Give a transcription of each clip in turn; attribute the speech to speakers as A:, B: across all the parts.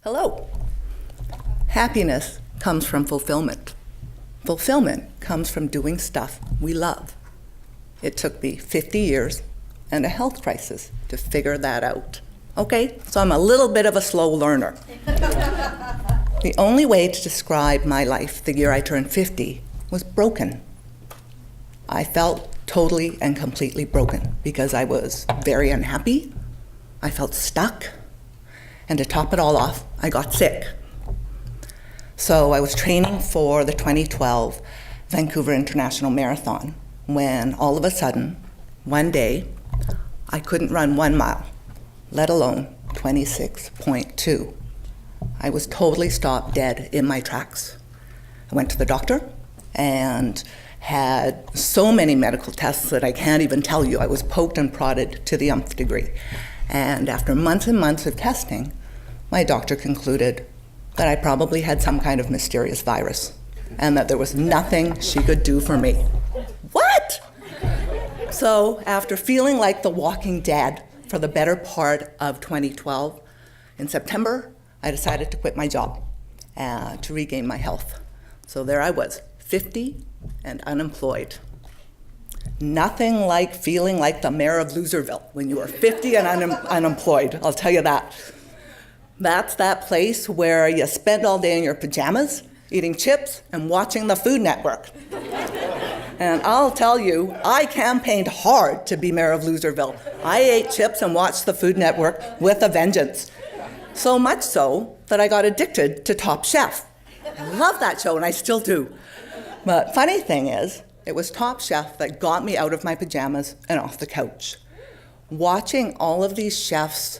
A: Hello. Happiness comes from fulfillment. Fulfillment comes from doing stuff we love. It took me 50 years and a health crisis to figure that out. Okay, so I'm a little bit of a slow learner. The only way to describe my life the year I turned 50 was broken. I felt totally and completely broken because I was very unhappy, I felt stuck, and to top it all off, I got sick. So I was training for the 2012 Vancouver International Marathon when all of a sudden, one day, I couldn't run 1 mile, let alone 26.2. I was totally stopped dead in my tracks. I went to the doctor and had so many medical tests that I can't even tell you. I was poked and prodded to the nth degree. And after months and months of testing, my doctor concluded that I probably had some kind of mysterious virus and that there was nothing she could do for me. What? So after feeling like the Walking Dead for the better part of 2012, in September, I decided to quit my job to regain my health. So there I was, 50 and unemployed. Nothing like feeling like the mayor of Loserville when you are 50 and unemployed, I'll tell you that. That's that place where you spend all day in your pajamas, eating chips and watching the Food Network. And I'll tell you, I campaigned hard to be mayor of Loserville. I ate chips and watched the Food Network with a vengeance. So much so that I got addicted to Top Chef. I love that show, and I still do. But funny thing is, it was Top Chef that got me out of my pajamas and off the couch. Watching all of these chefs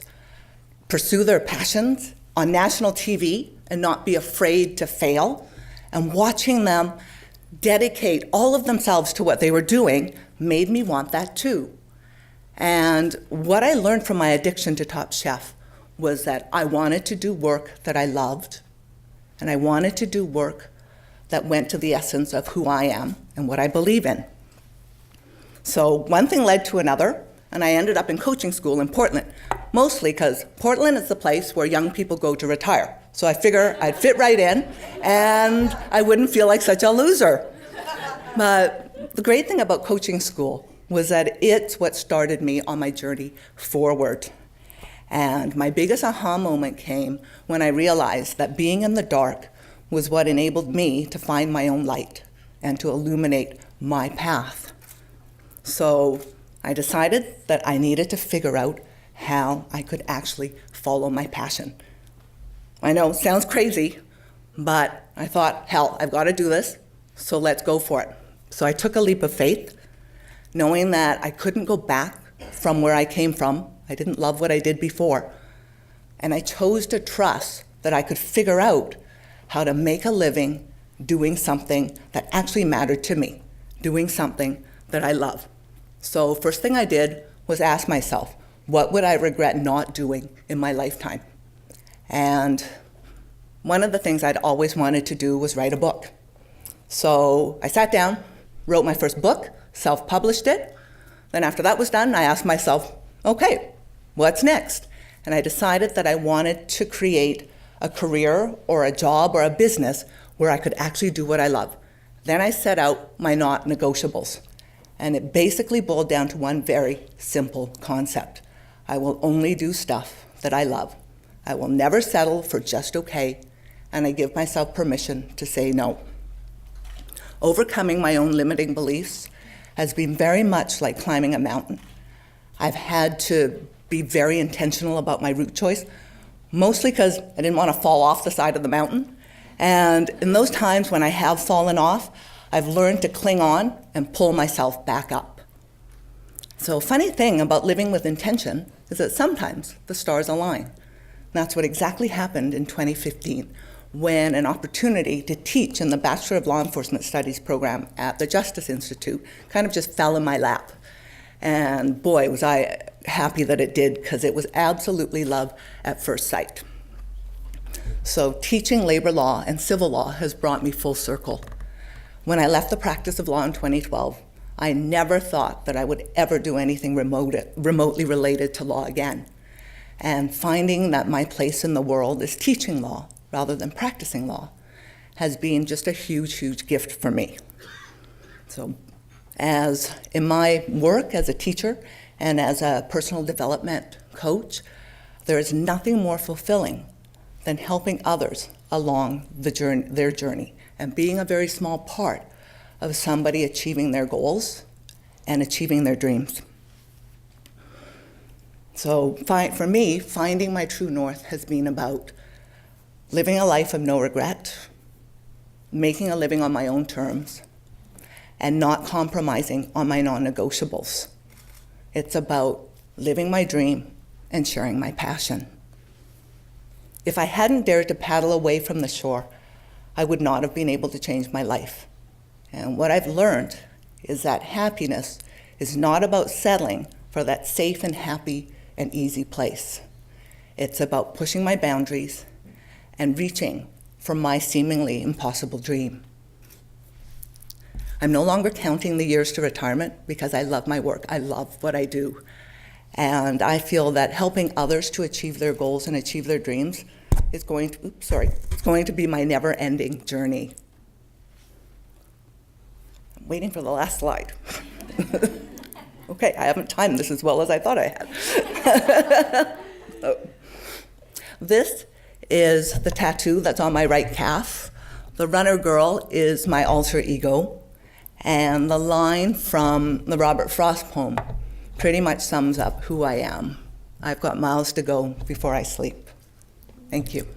A: pursue their passions on national TV and not be afraid to fail, and watching them dedicate all of themselves to what they were doing made me want that too. And what I learned from my addiction to Top Chef was that I wanted to do work that I loved, and I wanted to do work that went to the essence of who I am and what I believe in. So one thing led to another, and I ended up in coaching school in Portland, mostly because Portland is the place where young people go to retire. So I figure I'd fit right in, and I wouldn't feel like such a loser. But the great thing about coaching school was that it's what started me on my journey forward. And my biggest aha moment came when I realized that being in the dark was what enabled me to find my own light and to illuminate my path. So I decided that I needed to figure out how I could actually follow my passion. I know, it sounds crazy, but I thought, hell, I've got to do this, so let's go for it. So I took a leap of faith, knowing that I couldn't go back from where I came from. I didn't love what I did before. And I chose to trust that I could figure out how to make a living doing something that actually mattered to me, doing something that I love. So first thing I did was ask myself, what would I regret not doing in my lifetime? And one of the things I'd always wanted to do was write a book. So I sat down, wrote my first book, self-published it. Then after that was done, I asked myself, okay, what's next? And I decided that I wanted to create a career or a job or a business where I could actually do what I love. Then I set out my not negotiables. And it basically boiled down to one very simple concept. I will only do stuff that I love. I will never settle for just okay, and I give myself permission to say no. Overcoming my own limiting beliefs has been very much like climbing a mountain. I've had to be very intentional about my route choice, mostly because I didn't want to fall off the side of the mountain. And in those times when I have fallen off, I've learned to cling on and pull myself back up. So funny thing about living with intention is that sometimes the stars align. That's what exactly happened in 2015 when an opportunity to teach in the Bachelor of Law Enforcement Studies program at the Justice Institute kind of just fell in my lap. And boy, was I happy that it did, because it was absolutely love at first sight. So teaching labor law and civil law has brought me full circle. When I left the practice of law in 2012, I never thought that I would ever do anything remotely related to law again. And finding that my place in the world is teaching law rather than practicing law has been just a huge, huge gift for me. So as in my work as a teacher and as a personal development coach, there is nothing more fulfilling than helping others along their journey and being a very small part of somebody achieving their goals and achieving their dreams. So for me, finding my true north has been about living a life of no regret, making a living on my own terms, and not compromising on my non-negotiables. It's about living my dream and sharing my passion. If I hadn't dared to paddle away from the shore, I would not have been able to change my life. And what I've learned is that happiness is not about settling for that safe and happy and easy place. It's about pushing my boundaries and reaching for my seemingly impossible dream. I'm no longer counting the years to retirement because I love my work. I love what I do. And I feel that helping others to achieve their goals and achieve their dreams is going to be my never-ending journey. I'm waiting for the last slide. Okay, I haven't timed this as well as I thought I had. So, this is the tattoo that's on my right calf. The runner girl is my alter ego. And the line from the Robert Frost poem pretty much sums up who I am. I've got miles to go before I sleep. Thank you.